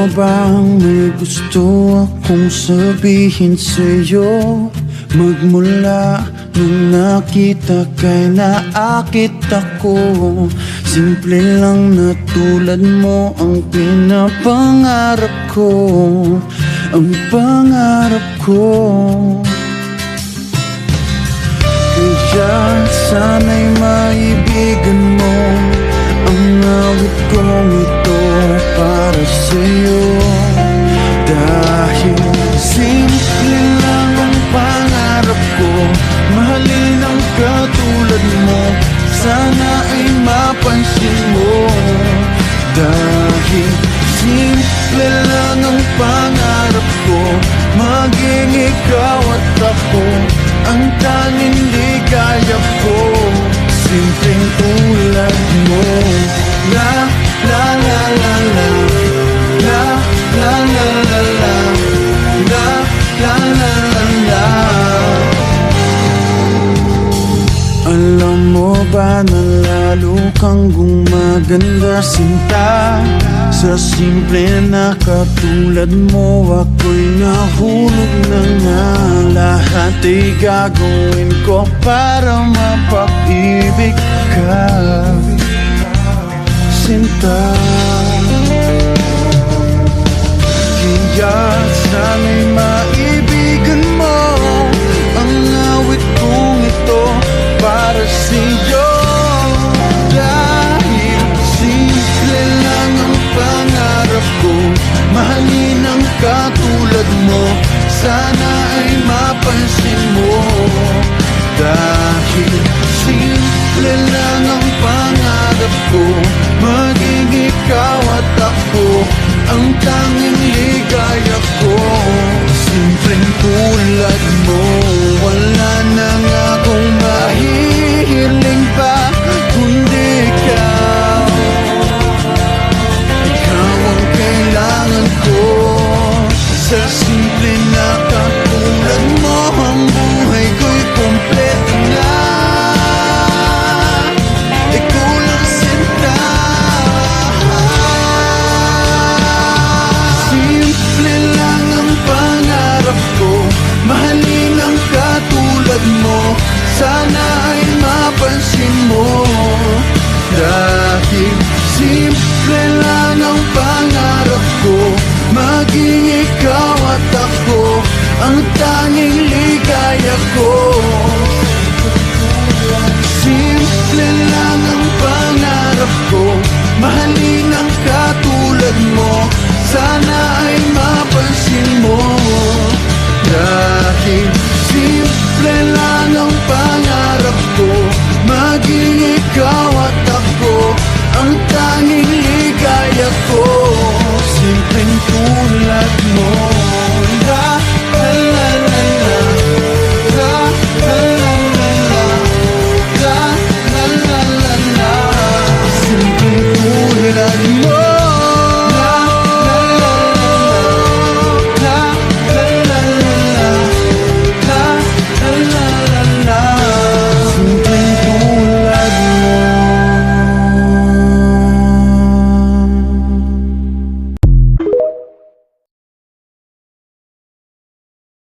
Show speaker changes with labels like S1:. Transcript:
S1: mo bang may gusto akong sabihin sa'yo? Magmula nung nakita kay naakit ako. Simple lang na tulad mo ang pinapangarap ko. Ang pangarap ko. Kaya sana'y maibigan mo ang awit kong ito para sa'yo. Dahil simple lang ang pangarap ko, mahalin ang katulad mo, sana ay mapansin mo. Dahil simple lang ang pangarap ko, maging ikaw at ako ang tanging ligaya ko. Simpleng tulad mo. La la la la la, la la la la la, la la la la la. Alam mo ba na lalo kang gumaganda, sinta? Sa simple na katulad mo, ako'y nahulog na nga. Lahat ay gagawin ko para mapag-ibig ka, sinta. Kaya sana'y maibigan mo ang awit kong ito para sa'yo. Dahil simple lang ang pangarap ko, mahalin ang katulad mo, sana ay mapansin mo. Dahil simple lang ang pangarap ko, maging ikaw at ako ang tanging